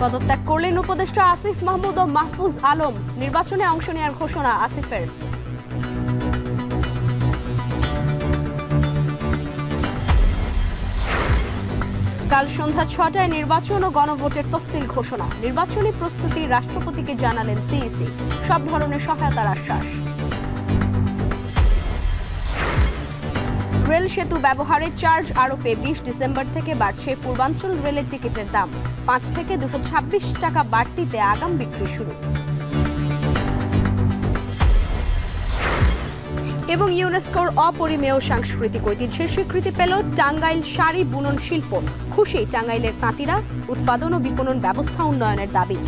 পদত্যাগ করলেন উপদেষ্টা আসিফ মাহমুদ ও মাহফুজ আলম। নির্বাচনে অংশ নেওয়ার ঘোষণা আসিফের। কাল সন্ধ্যা ৬টায় নির্বাচন ও গণভোটের তফসিল ঘোষণা। নির্বাচনী প্রস্তুতি রাষ্ট্রপতিকে জানালেন সিইসি। সব ধরনের সহায়তার আশ্বাস। রেল সেতু ব্যবহারের চার্জ আরোপে ২০ ডিসেম্বর থেকে বাড়ছে পূর্বাঞ্চল রেলের টিকিটের দাম। ৫ থেকে ২২৬ টাকা বাড়তিতে আগাম বিক্রি শুরু। এবং ইউনেস্কোর অপরিমেয় সাংস্কৃতিক ঐতিহ্যের স্বীকৃতি পেল টাঙ্গাইল শাড়ি বুনন শিল্প। খুশি টাঙ্গাইলের তাঁতিরা। উৎপাদন ও বিপণন ব্যবস্থা উন্নয়নের দাবি।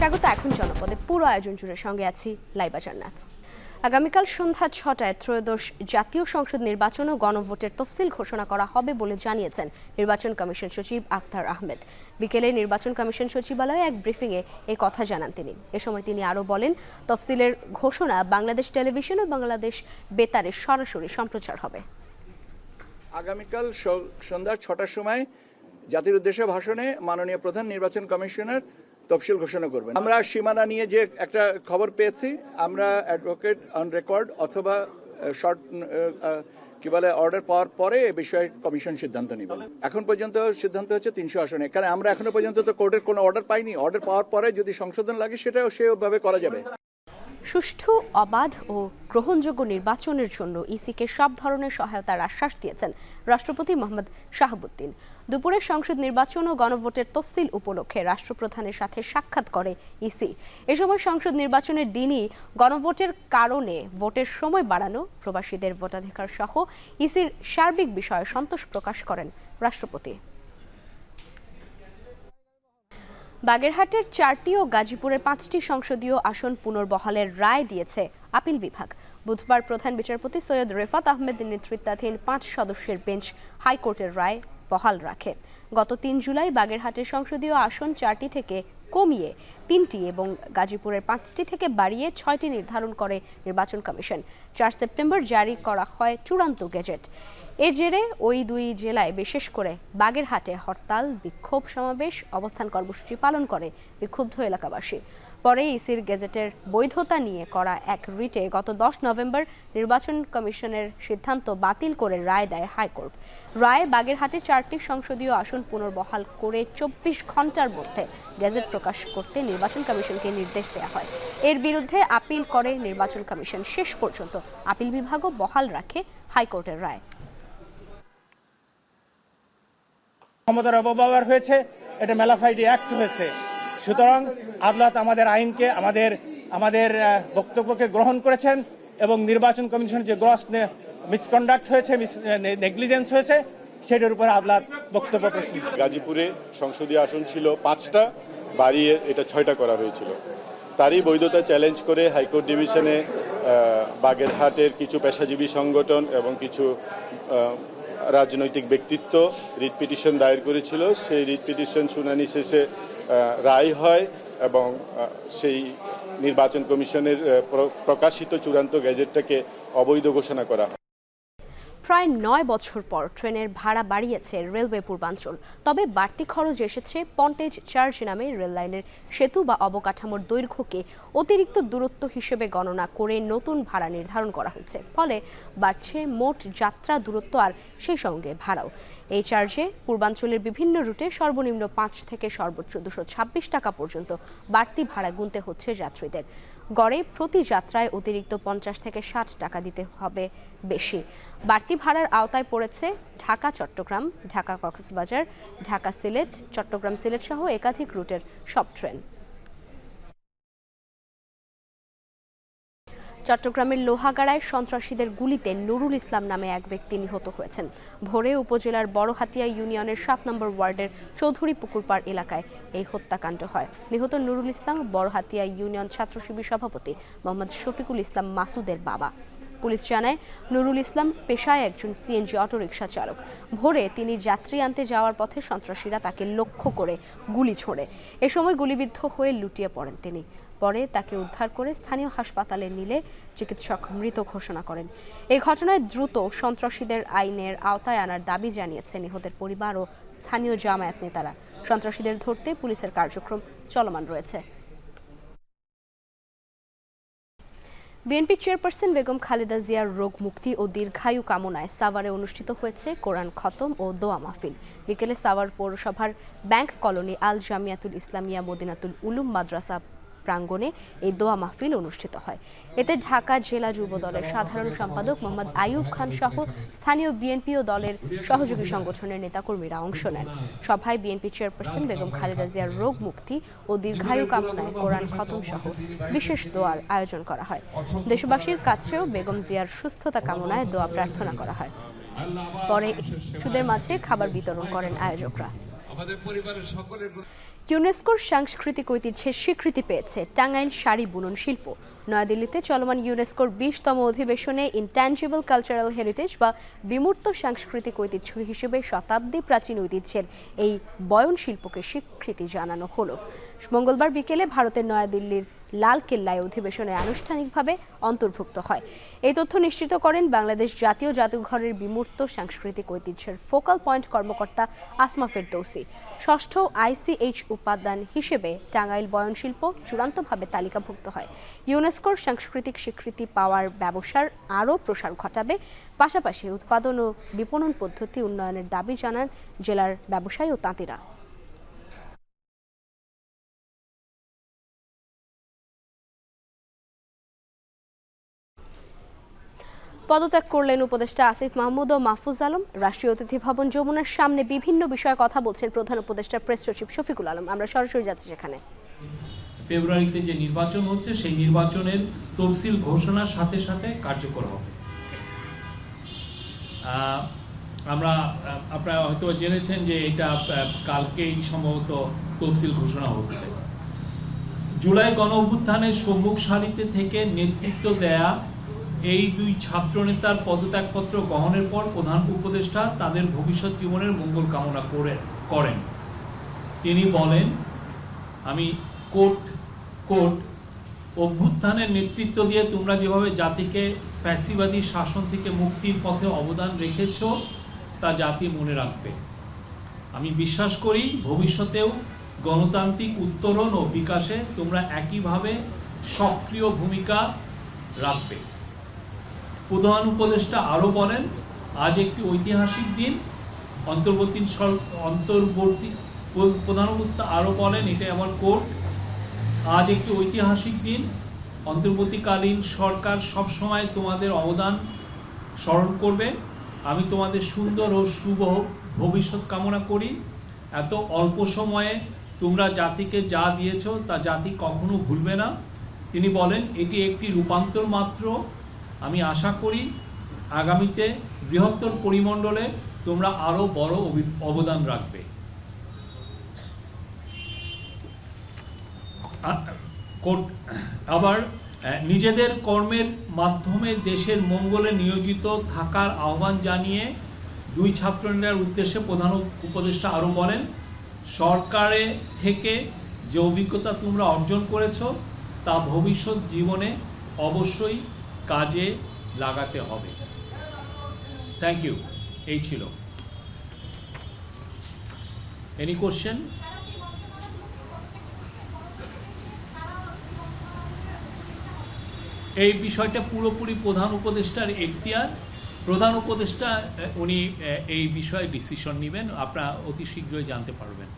স্বাগত। এখন জনপদে পুরো আয়োজন জুড়ে সঙ্গে আছি লাইবা জান্নাত। আগামীকাল সন্ধ্যা ৬টায় ত্রয়োদশ জাতীয় সংসদ নির্বাচন ও গণভোটের তফসিল ঘোষণা করা হবে বলে জানিয়েছেন নির্বাচন কমিশন সচিব আখতার আহমেদ। বিকেলে নির্বাচন কমিশন সচিবালয়ে এক ব্রিফিংয়ে এই কথা জানান তিনি। এ সময় তিনি আরও বলেন, তফসিলের ঘোষণা বাংলাদেশ টেলিভিশন ও বাংলাদেশ বেতারে সরাসরি সম্প্রচার হবে। আগামীকাল সন্ধ্যা ৬টার সময় জাতির উদ্দেশ্যে ভাষণে মাননীয় প্রধান নির্বাচন কমিশনার তফসিল ঘোষণা করবেন। আমরা সীমানা নিয়ে যে একটা খবর পেয়েছি, আমরা অ্যাডভোকেট অন রেকর্ড অথবা শর্ট অর্ডার পাওয়ার পরে এ বিষয়ে কমিশন সিদ্ধান্ত নেবেন। এখন পর্যন্ত সিদ্ধান্ত হচ্ছে ৩০০ আসনে, কারণ আমরা এখনো পর্যন্ত তো কোর্টের কোনো অর্ডার পাইনি। অর্ডার পাওয়ার পরে যদি সংশোধন লাগে সেটাও সেভাবে করা যাবে। সুষ্ঠু, অবাধ ও গ্রহণযোগ্য নির্বাচনের জন্য ইসিকে সব ধরনের সহায়তার আশ্বাস দিয়েছেন রাষ্ট্রপতি মোহাম্মদ শাহাবুদ্দিন। দুপুরে সংসদ নির্বাচন ও গণভোটের তফসিল উপলক্ষে রাষ্ট্রপ্রধানের সাথে সাক্ষাৎ করে ইসি। এ সময় সংসদ নির্বাচনের দিনই গণভোটের কারণে ভোটের সময় বাড়ানো, প্রবাসীদের ভোটাধিকার সহ ইসির সার্বিক বিষয়ে সন্তোষ প্রকাশ করেন রাষ্ট্রপতি। বাগেরহাটের ৪টি ও গাজীপুরের ৫টি সংসদীয় আসন পুনর্বহালের রায় দিয়েছে আপিল বিভাগ। বুধবার প্রধান বিচারপতি সৈয়দ রেফাত আহমেদ নেতৃত্বাধীন ৫ সদস্যের বেঞ্চ হাইকোর্টের রায় বহাল রাখে। গত ৩ জুলাই বাগেরহাটের সংসদীয় আসন 4টি থেকে কমিয়ে 3টি এবং গাজীপুরের 5টি থেকে বাড়িয়ে 6টি নির্ধারণ করে নির্বাচন কমিশন। 4 সেপ্টেম্বর জারি করা হয় চূড়ান্ত গেজেট। এর জেরে ওই দুই জেলায়, বিশেষ করে বাগেরহাটে হরতাল, বিক্ষোভ সমাবেশ, অবস্থান কর্মসূচি পালন করে বিক্ষুব্ধ এলাকাবাসী। পরে ইসির গেজেটের বৈধতা নিয়ে করা এক রিটে গত 10 নভেম্বর নির্বাচন কমিশনের সিদ্ধান্ত বাতিল করে রায় দেয় হাইকোর্ট। রায়ে বাগেরহাটে 4টি সংসদীয় আসন পুনর্বহাল করে 24 ঘন্টার মধ্যে গেজেট প্রকাশ করতে নির্বাচন কমিশনকে নির্দেশ দেওয়া হয়। এর বিরুদ্ধে আপিল করে নির্বাচন কমিশন। শেষ পর্যন্ত আপিল বিভাগও বহাল রাখে হাইকোর্টের রায়। ক্ষমতার অপব্যবহার হয়েছে, এটা ম্যালাফাইডি অ্যাক্ট হয়েছে। সুতরাং আদালত আমাদের আইনকে, আমাদের বক্তব্যকে গ্রহণ করেছেন এবং নির্বাচন কমিশনের যে গ্রস মিসকন্ডাক্ট হয়েছে, নেগলিজেন্স হয়েছে, সেটার উপরে আদালত বক্তব্য প্রশ্ন। গাজীপুরে সংসদীয় আসন ছিল 5টা, বাড়িয়ে এটা 6টা করা হয়েছিল। তারই বৈধতা চ্যালেঞ্জ করে হাইকোর্ট ডিভিশনে বাগেরহাটের কিছু পেশাজীবী সংগঠন এবং কিছু রাজনৈতিক ব্যক্তিত্ব রিট পিটিশন দায়ের করেছিল। সেই রিট পিটিশন শুনানি শেষে রায় হয় এবং সেই নির্বাচন কমিশনের প্রকাশিত চূড়ান্ত গেজেটটাকে অবৈধ ঘোষণা করা হয়। প্রায় 9 বছর পর ট্রেনের ভাড়া বাড়িয়েছে রেলওয়ে পূর্বাঞ্চল। তবে বাড়তি খরচ এসেছে পন্টেজ চার্জ নামে রেল লাইনের সেতু বা অবকাঠামোর দৈর্ঘ্যকে অতিরিক্ত দূরত্ব হিসেবে গণনা করে নতুন ভাড়া নির্ধারণ করা হচ্ছে। ফলে বাড়ছে মোট যাত্রা দূরত্ব আর সেই সঙ্গে ভাড়াও। এই চার্জে পূর্বাঞ্চলের বিভিন্ন রুটে সর্বনিম্ন 5 থেকে সর্বোচ্চ 226 টাকা পর্যন্ত বাড়তি ভাড়া গুনতে হচ্ছে যাত্রীদের। গড়ে প্রতি যাত্রায় অতিরিক্ত 50 থেকে 60 টাকা দিতে হবে বেশি। বাড়তি ভাড়ার আওতায় পড়েছে ঢাকা চট্টগ্রাম, ঢাকা কক্সবাজার, ঢাকা সিলেট, চট্টগ্রাম সিলেট সহ একাধিক রুটের সব ট্রেন। চট্টগ্রামের লোহাগাড়ায় সন্ত্রাসীদের গুলিতে নুরুল ইসলাম নামে এক ব্যক্তি নিহত হয়েছেন। ভোরে উপজেলার বড়হাতিয়া ইউনিয়নের ৭ নম্বর ওয়ার্ডের চৌধুরী পুকুরপাড় এলাকায় এই হত্যাকাণ্ড হয়। নিহত নুরুল ইসলাম বড়হাতিয়া ইউনিয়ন ছাত্র শিবির সভাপতি মোহাম্মদ শফিকুল ইসলাম মাসুদের বাবা। পুলিশ জানায়, নুরুল ইসলাম পেশায় একজন সিএনজি অটোরিকশা চালক। ভোরে তিনি যাত্রী আনতে যাওয়ার পথে সন্ত্রাসীরা তাকে লক্ষ্য করে গুলি ছোড়ে। এ সময় গুলিবিদ্ধ হয়ে লুটিয়ে পড়েন তিনি। পরে তাকে উদ্ধার করে স্থানীয় হাসপাতালে নিলে চিকিৎসক মৃত ঘোষণা করেন। এই ঘটনায় দ্রুত সন্ত্রাসীদের আইনের আওতায় আনার দাবি জানিয়েছে নিহতের পরিবার ও স্থানীয় জামায়াত নেতারা। সন্ত্রাসীদের ধরতে পুলিশের কার্যক্রম চলমান রয়েছে। বিএনপি চেয়ারপারসন বেগম খালেদা জিয়ার রোগ মুক্তি ও দীর্ঘায়ু কামনায় সাভারে অনুষ্ঠিত হয়েছে কোরআন খতম ও দোয়া মাহফিল। বিকেলে সাভার পৌরসভার ব্যাংক কলোনি আল জামিয়াতুল ইসলামিয়া মদিনাতুল উলুম মাদ্রাসা প্রাঙ্গণে এই দোয়া মাহফিল অনুষ্ঠিত হয়। এতে ঢাকা জেলা যুব দলের সাধারণ সম্পাদক মোহাম্মদ আইয়ুব খান সহ স্থানীয় বিএনপি ও দলের সহযোগী সংগঠনের নেতাকর্মীরা অংশ নেন। সভায় বিএনপি চেয়ারপারসন বেগম খালেদা জিয়ার রোগ মুক্তি ও দীর্ঘায়ু কামনায় কোরআন খতম সহ বিশেষ দোয়ার আয়োজন করা হয়। দেশবাসীর কাছেও বেগম জিয়ার সুস্থতা কামনায় দোয়া প্রার্থনা করা হয়। পরে শিশুদের মাঝে খাবার বিতরণ করেন আয়োজকরা। ইউনেস্কোর সাংস্কৃতিক ঐতিহ্যের স্বীকৃতি পেয়েছে টাঙ্গাইল শাড়ি বুনন শিল্প। নয়াদিল্লিতে চলমান ইউনেস্কোর 20তম অধিবেশনে ইনট্যাঞ্জিবল কালচারাল হেরিটেজ বা বিমূর্ত সাংস্কৃতিক ঐতিহ্য হিসেবে শতাব্দী প্রাচীন ঐতিহ্যের এই বয়ন শিল্পকে স্বীকৃতি জানানো হলো। মঙ্গলবার বিকেলে ভারতের নয়াদিল্লির লাল কেল্লায় অধিবেশনে আনুষ্ঠানিকভাবে অন্তর্ভুক্ত হয়। এই তথ্য নিশ্চিত করেন বাংলাদেশ জাতীয় জাদুঘরের বিমূর্ত সাংস্কৃতিক ঐতিহ্যের ফোকাল পয়েন্ট কর্মকর্তা আসমা ফেরদৌসি। ষষ্ঠ ICH উপাদান হিসেবে টাঙ্গাইল বয়ন শিল্প চূড়ান্তভাবে তালিকাভুক্ত হয়। ইউনেস্কোর সাংস্কৃতিক স্বীকৃতি পাওয়ার ব্যবসার আরও প্রসার ঘটাবে। পাশাপাশি উৎপাদন ও বিপণন পদ্ধতি উন্নয়নের দাবি জানান জেলার ব্যবসায়ী ও তাঁতিরা। পদত্যাগ করলেন উপদেষ্টা আসিফ মাহমুদ ও মাহফুজ আলম। রাষ্ট্রীয় অতিথি ভবন যমুনার সামনে বিভিন্ন বিষয়ে কথা বলছেন প্রধান উপদেষ্টার প্রেস সচিব শফিকুল আলম। আমরা সরাসরি যাচ্ছি সেখানে। ফেব্রুয়ারিতে যে নির্বাচন হচ্ছে সেই নির্বাচনের তফসিল ঘোষণার সাথে সাথে কার্যকর হবে। আপনারা হয়তো জেনেছেন যে এটা কালকেই সম্ভবত তফসিল ঘোষণা হচ্ছে। জুলাই গণ অভ্যুত্থানের সম্মুখ সারিতে থেকে নেতৃত্ব দেয়া এই দুই ছাত্রনেতার পদত্যাগপত্র গ্রহণের পর প্রধান উপদেষ্টা তাদের ভবিষ্যৎ জীবনের মঙ্গল কামনা করেন। তিনি বলেন, আমি কোট অভ্যুত্থানের নেতৃত্ব দিয়ে তোমরা যেভাবে জাতিকে ফ্যাসিবাদী শাসন থেকে মুক্তির পথে অবদান রেখেছ তা জাতি মনে রাখবে। আমি বিশ্বাস করি ভবিষ্যতেও গণতান্ত্রিক উত্তরণ ও বিকাশে তোমরা একইভাবে সক্রিয় ভূমিকা রাখবে। প্রধান উপদেষ্টা আরও বলেন, আজ একটি ঐতিহাসিক দিন। প্রধান উপদেষ্টা আরও বলেন, এটাই আমার কোট, আজ একটি ঐতিহাসিক দিন। অন্তর্বর্তীকালীন সরকার সবসময় তোমাদের অবদান স্মরণ করবে। আমি তোমাদের সুন্দর ও শুভ ভবিষ্যৎ কামনা করি। এত অল্প সময়ে তোমরা জাতিকে যা দিয়েছ তা জাতি কখনো ভুলবে না। তিনি বলেন, এটি একটি রূপান্তর মাত্র। আমি আশা করি আগামীতে বৃহত্তর পরিমণ্ডলে তোমরা আরো বড় অবদান রাখবে। আবার নিজেদের কর্মের মাধ্যমে দেশের মঙ্গলে নিয়োজিত থাকার আহ্বান জানিয়ে দুই ছাত্রনেতার উদ্দেশ্যে প্রধান উপদেষ্টা আরও বলেন, সরকারে থেকে যে অভিজ্ঞতা তোমরা অর্জন করেছো তা ভবিষ্যৎ জীবনে অবশ্যই কাজে লাগাতে হবে। Thank you. এই ছিল। Any question? এই বিষয়টা পুরোপুরি প্রধান উপদেষ্টার এখতিয়ার। প্রধান উপদেষ্টা উনি এই বিষয়ে ডিসিশন নেবেন, আপনারা অতি শীঘ্রই জানতে পারবেন।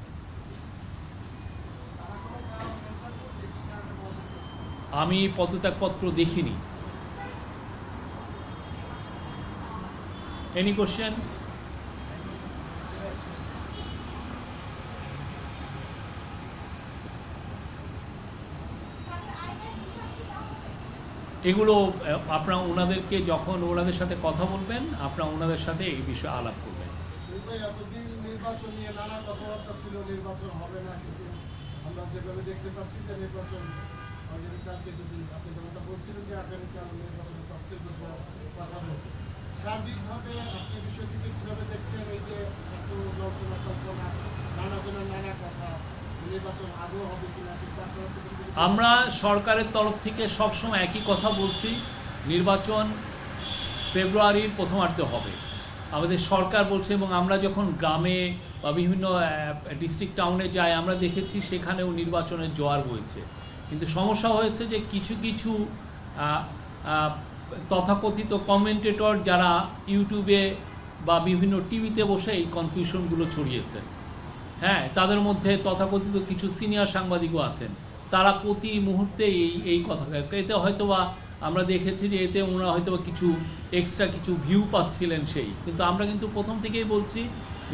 আমি পদত্যাগপত্র দেখিনি। Any question? এগুলো আপনারা ওনাদেরকে যখন ওনাদের সাথে কথা বলবেন আপনারা ওনাদের সাথে এই বিষয়ে আলাপ করবেন। এতদিন নির্বাচন নিয়ে নানা কথাবার্তা ছিল, নির্বাচন হবে না, কিন্তু আমরা যেভাবে দেখতে পাচ্ছি যে নির্বাচন আগামীকালকে, যদি আপনি যেমনটা বলছিলেন যে আগামীকাল নির্বাচন তফসিল ঘোষণার কথা রয়েছে, সার্বিকভাবে আপনি বিষয়টিকে কীভাবে দেখছেন? এই যে এত জল্পনা কল্পনা, নানা জনের নানা কথা, নির্বাচন আদৌ হবে কিনা, কিন্তু আপনারা আমরা সরকারের তরফ থেকে সবসময় একই কথা বলছি, নির্বাচন ফেব্রুয়ারির প্রথমার্ধে হবে আমাদের সরকার বলছে। এবং আমরা যখন গ্রামে বা বিভিন্ন ডিস্ট্রিক্ট টাউনে যাই আমরা দেখেছি সেখানেও নির্বাচনের জোয়ার বইছে। কিন্তু সমস্যা হয়েছে যে কিছু কিছু তথাকথিত কমেন্টেটর যারা ইউটিউবে বা বিভিন্ন টিভিতে বসে এই কনফিউশনগুলো ছড়িয়েছে, হ্যাঁ, তাদের মধ্যে তথাকথিত কিছু সিনিয়র সাংবাদিকও আছেন, তারা প্রতি মুহূর্তে এই কথা, এতে হয়তোবা আমরা দেখেছি যে এতে ওনারা হয়তোবা কিছু এক্সট্রা কিছু ভিউ পাচ্ছিলেন সেই। কিন্তু আমরা কিন্তু প্রথম থেকেই বলছি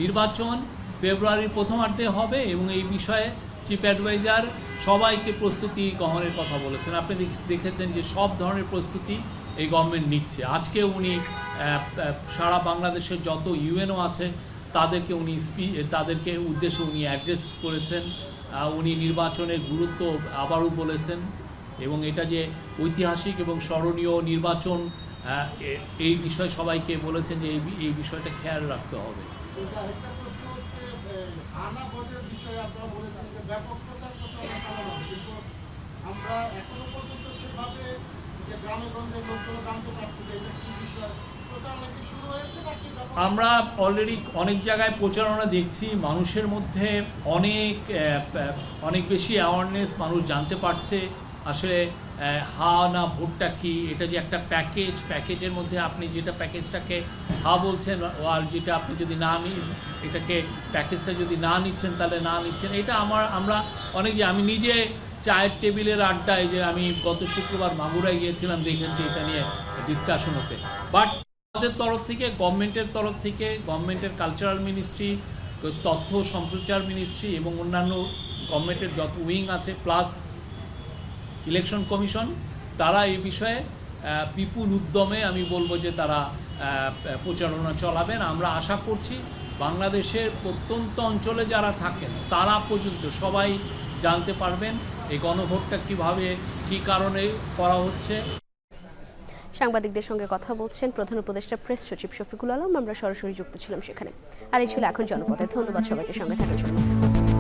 নির্বাচন ফেব্রুয়ারির প্রথমার্ধে হবে এবং এই বিষয়ে চিফ অ্যাডভাইজার সবাইকে প্রস্তুতি গ্রহণের কথা বলেছেন। আপনি দেখেছেন যে সব ধরনের প্রস্তুতি এই গভর্নমেন্ট নিচ্ছে। আজকে উনি সারা বাংলাদেশের যত ইউএনও আছে তাদেরকে উনি তাদেরকে উদ্দেশ্যে উনি অ্যাড্রেস করেছেন। উনি নির্বাচনের গুরুত্ব আবারও বলেছেন এবং এটা যে ঐতিহাসিক এবং স্মরণীয় নির্বাচন এই বিষয়ে সবাইকে বলেছেন যে এই বিষয়টা খেয়াল রাখতে হবে। একটা প্রশ্ন হচ্ছে, আনা ভোটের বিষয়ে আপনারা বলেছেন যে ব্যাপক প্রচার প্রচারণা চালানো হবে, কিন্তু আমরা এখনো পর্যন্ত সেভাবে যে গ্রামে গঞ্জে লোকজন জানতে পারছি যে এটা কি বিষয়, প্রচারণা কি শুরু হয়েছে নাকি? আমরা অলরেডি অনেক জায়গায় প্রচারণা দেখছি, মানুষের মধ্যে অনেক বেশি অ্যাওয়ারনেস, মানুষ জানতে পারছে আসলে হা না ভোটটা কি, এটা যে একটা প্যাকেজের মধ্যে আপনি যেটা প্যাকেজটাকে হা বলছেন আর যেটা আপনি যদি না এটাকে প্যাকেজটা যদি না নিচ্ছেন তাহলে না নিচ্ছেন, এটা আমরা আমি নিজে চায়ের টেবিলের আড্ডায় যে আমি গত শুক্রবার মাগুরায় গিয়েছিলাম দেখেছি এটা নিয়ে ডিসকাশন হতে। বাট আমাদের তরফ থেকে, গভর্নমেন্টের তরফ থেকে, গভর্নমেন্টের কালচারাল মিনিস্ট্রি, তথ্য সম্প্রচার মিনিস্ট্রি এবং অন্যান্য গভর্নমেন্টের যত উইং আছে প্লাস ইলেকশন কমিশন, তারা এই বিষয়ে বিপুল উদ্যমে আমি বলবো যে তারা প্রচারণা চালাবেন। আমরা আশা করছি বাংলাদেশের প্রত্যন্ত অঞ্চলে যারা থাকেন তারা পর্যন্ত সবাই জানতে পারবেন এই গণভোটটা কীভাবে, কী কারণে করা হচ্ছে। সাংবাদিকদের সঙ্গে কথা বলছেন প্রধান উপদেষ্টা প্রেস সচিব শফিকুল আলম। আমরা সরাসরি যুক্ত ছিলাম সেখানে। আর এই ছিল এখন জনপথে। ধন্যবাদ সবাইকে সঙ্গে থাকার জন্য।